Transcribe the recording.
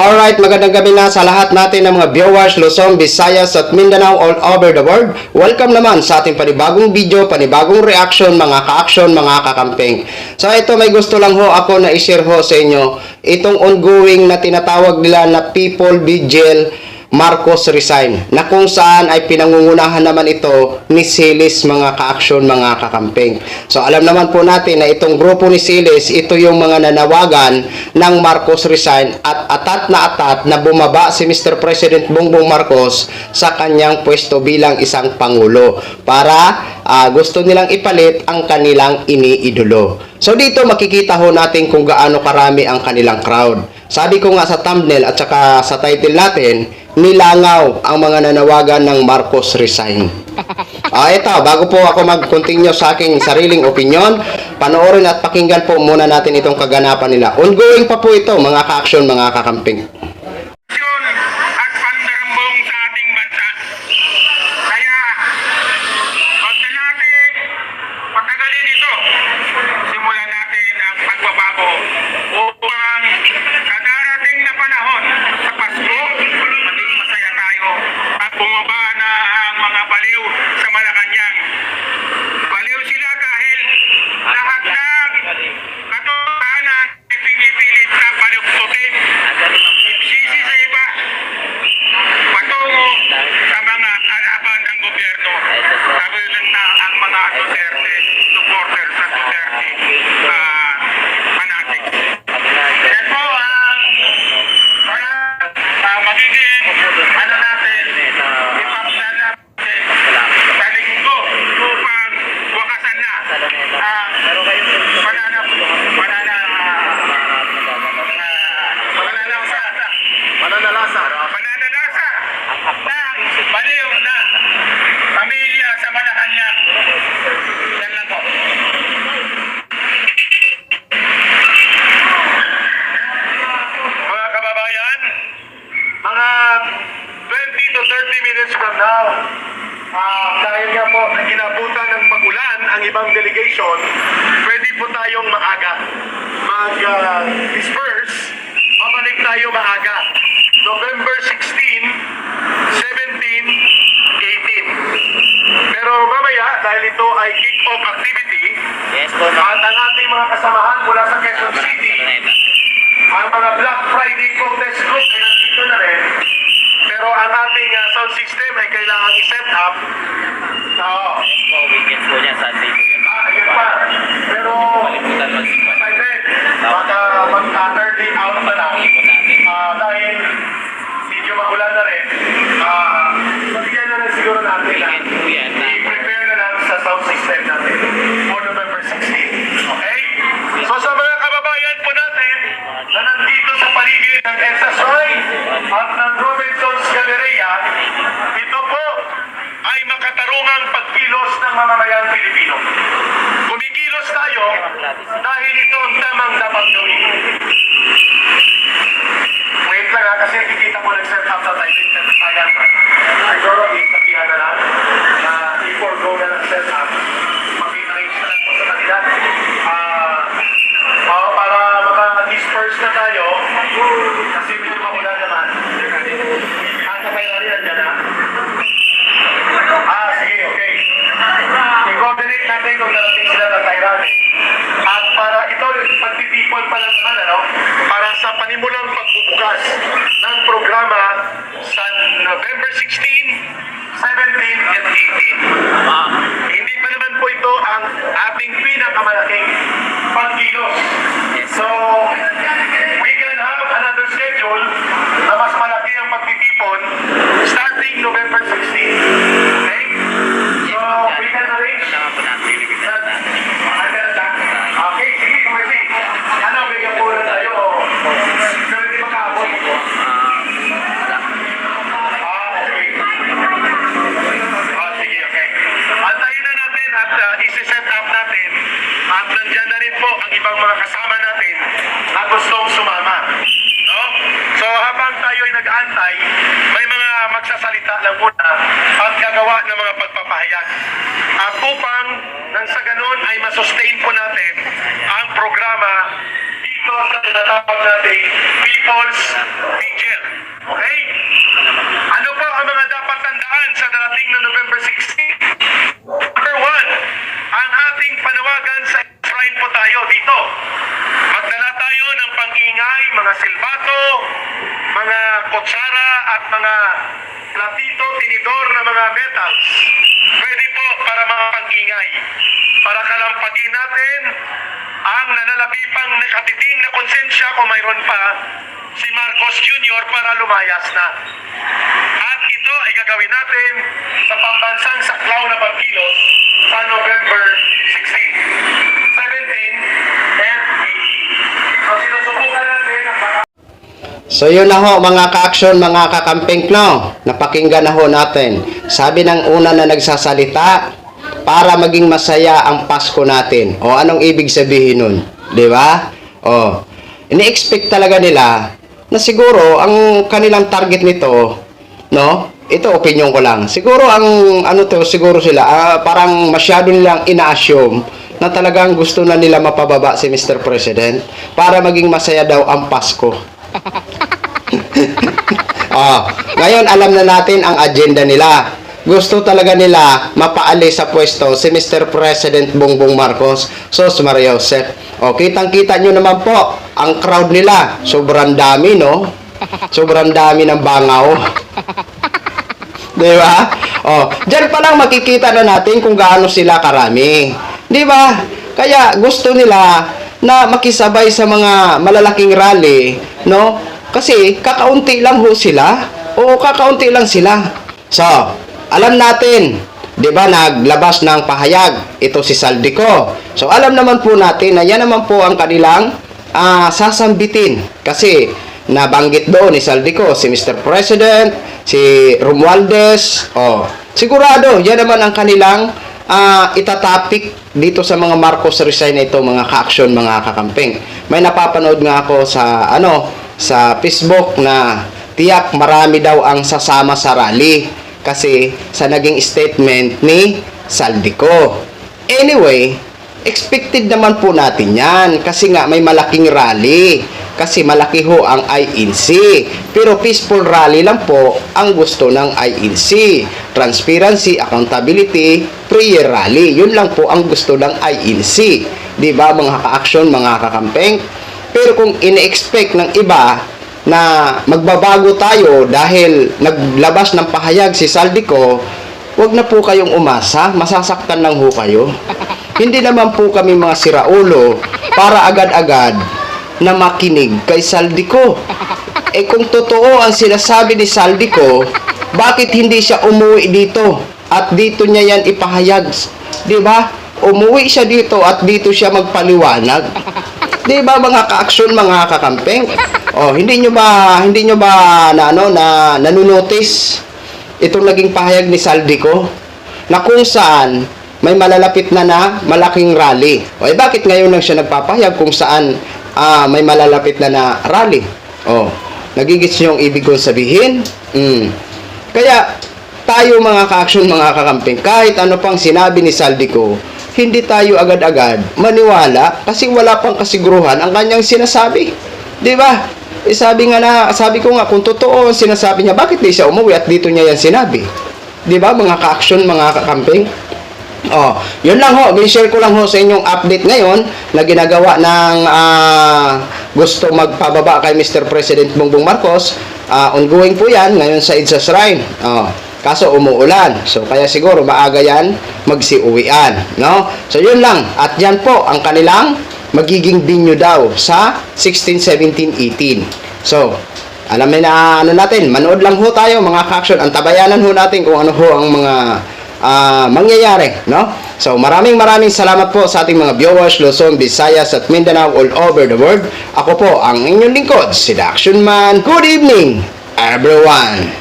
Alright, magandang gabi na sa lahat natin ng mga viewers, Luzon, Visayas at Mindanao all over the world. Welcome naman sa ating panibagong video, panibagong reaction, mga ka-action, mga kakamping. So ito, may gusto lang ho ako na i-share ho sa inyo. Itong ongoing na tinatawag nila na People Vigil Marcos Resign, na kung saan ay pinangungunahan naman ito ni Silis, mga ka-action, mga kakamping. So alam naman po natin na itong grupo ni Silis, ito yung mga nanawagan ng Marcos Resign at atat na bumaba si Mr. President Bongbong Marcos sa kanyang pwesto bilang isang pangulo para gusto nilang ipalit ang kanilang iniidolo. So dito makikita ho natin kung gaano karami ang kanilang crowd. Sabi ko nga sa thumbnail at saka sa title natin, nilangaw ang mga nanawagan ng Marcos Resign. Ito, bago po ako mag-continue sa aking sariling opinion, panoorin at pakinggan po muna natin itong kaganapan nila. Ongoing pa po ito, mga ka-action, mga kakamping. At pandarambong sa ating bansa. Kaya, huwag na natin patagalin ito. Simulan natin ang pagbabago upang sa darating na panahon sa Pasko, maging masaya tayo at bumaba na ang mga baliw sa Malacanang. Baliw sila dahil lahat ng katotohanan ay pinipilit na palugtutin. Ibsisi sa iba patungo sa mga kalaban ng gobyerno. Sabi na ang mga Duterte, supporter sa Duterte, fanatic. Yan po ang magiging natin, ipapsala natin sa linggo upang wakasan na ang pananalasa ng baliw na pamilya sa Malacanang. Yan lang po. Mga kababayan, mga 20 to 30 minutes from now, dahil nga po na kinabutan ng pagulan ang ibang delegation, pwede po tayong maaga mag-disperse, mabalik tayo maaga. November 16, 17, 18. Pero mamaya, dahil ito ay kick-off activity, Yes po, at ang ating mga kasamahan mula sa Quezon City, ang mga Black Friday protest group ay nandito na rin. Pero ang ating sound system ay kailangan i-set up. Yes po, weekend po niya, Sunday po yan. Ayun pa. Pero, Malimutan mag-iwan. I think, baka mag-early out na lang. Dahil medyo maulan na rin. Mabigyan na lang siguro natin na Weekend po yan. i-prepare na lang sa sound system natin for November 16. Okay? So sa mga kababayan po natin na nandito sa paligid ng SSY at ng Robinson's Galleria, ito po ay makatarungang pagkilos ng mamamayang Pilipino. Kumikilos tayo dahil ito ang tamang dapat gawin. Wait lang kasi kikita ko nag-set up na tayo din sa tayan. Siguro sabihan na lang na before go na nag-set up, mag-arrange na lang po sa kanila. Para maka-disperse na tayo kasi medyo makulan naman. Kapay na rin andyan na. Sige, okay. I-coordinate natin kung narating sila na Tyrone. At para ito, pagtitipon pa lang naman, para sa panimulang pagbubukas ng programa sa November 16, 17, and 18. Hindi pa naman po ito ang ating pinakamalaking pagkilos. So, we can have another schedule na mas malaki ang pagtitipon starting November 16. Okay? So, we can arrange that. Okay, sige, kumisi. Ano, bigyan po na tayo. Pero hindi makaabot. Sige, okay. Antayin na natin at isi-set up natin. At nandyan na rin po ang ibang mga kasama natin na gustong sumama. No? So habang tayo ay nag-aantay, may mga magsasalita lang muna at gagawa ng mga pagpapahayag. At upang nang sa ganun ay masustain po natin ang programa dito dito sa tinatawag nating People's Vigil. Okay? Ano po ang mga dapat tandaan sa darating na November 16? Number 1, ang ating panawagan sa shrine po tayo dito. Magdala tayo ng pang-ingay, mga silbato, mga kutsara at mga platito, tinidor na mga metals. Pwede po para mga pang-ingay. Para kalampagin natin ang nanalapipang nakatiting na konsensya kung mayroon pa si Marcos Jr. para lumayas na. At ito ay gagawin natin sa pambansang saklaw na pagkilos sa November 16, 17, and 18. So sinusubukan natin ang mga So yun na ho mga ka-action, mga kakamping, no? Napakinggan na ho natin. Sabi ng una na nagsasalita, para maging masaya ang Pasko natin. O anong ibig sabihin nun? Di ba? O, ini-expect talaga nila na siguro ang kanilang target nito, no? Ito opinion ko lang. Siguro ang ano to, siguro sila parang masyado nilang ina-assume na talagang gusto na nila mapababa si Mr. President para maging masaya daw ang Pasko. Ngayon alam na natin ang agenda nila. Gusto talaga nila mapaalis sa pwesto si Mr. President Bongbong Marcos. Sos Maria Joseph. Kitang-kita nyo naman po ang crowd nila. Sobrang dami, no? Sobrang dami ng bangaw. Di ba? Diyan pa lang makikita na natin kung gaano sila karami. Di ba? Kaya gusto nila na makisabay sa mga malalaking rally, no? Kasi kakaunti lang ho sila. Kakaunti lang sila. So, alam natin, 'di ba, naglabas ng pahayag ito si Saldico. So, alam naman po natin na yan naman po ang kanilang sasambitin. Kasi nabanggit doon ni Saldico si Mr. President, si Romualdez. Sigurado, yan naman ang kanilang itatapik dito sa mga Marcos resign na ito, mga ka-action, mga kakamping. May napapanood nga ako sa sa Facebook na tiyak marami daw ang sasama sa rally kasi sa naging statement ni Saldico. Anyway, expected naman po natin yan kasi nga may malaking rally. Kasi malaki ho ang INC. Pero peaceful rally lang po ang gusto ng INC. Transparency, accountability, prayer rally. Yun lang po ang gusto ng INC. Diba mga ka-action, mga kakampeng? Pero kung ine-expect ng iba na magbabago tayo dahil naglabas ng pahayag si Saldico, wag na po kayong umasa, masasaktan lang ho kayo. Hindi naman po kami mga siraulo para agad-agad na makinig kay Saldico. Kung totoo ang sinasabi ni Saldico, bakit hindi siya umuwi dito at dito niya yan ipahayag? Diba? Umuwi siya dito at dito siya magpaliwanag. Diba mga ka-action, mga kakampeng? Hindi nyo ba nanunotice itong naging pahayag ni Saldico na kung saan may malalapit na malaking rally. Bakit ngayon lang siya nagpapahayag kung saan may malalapit na rally? Nagigits nyo yung ibig kong sabihin? Kaya tayo mga ka-action, mga kakamping, kahit ano pang sinabi ni Saldico, hindi tayo agad-agad maniwala kasi wala pang kasiguruhan ang kanyang sinasabi. Di ba? Sabi ko nga, kung totoo ang sinasabi niya, bakit di siya umuwi at dito niya yan sinabi? Di ba, mga ka-action, mga kakamping? Yun lang ho, share ko lang ho sa inyong update ngayon na ginagawa ng gusto magpababa kay Mr. President Bongbong Marcos. Ongoing po yan ngayon sa EDSA Shrine. Kaso umuulan. So kaya siguro maaga yan magsiuwian, no? So yun lang. At yan po ang kanilang magiging binyo daw sa 16, 17, 18. So, alam na natin, manood lang ho tayo mga ka-action. Antabayanan ho natin kung ano ho ang mga mangyayari, no? So, maraming salamat po sa ating mga viewers, Luzon, Visayas at Mindanao all over the world. Ako po ang inyong lingkod, si The Action Man. Good evening, everyone!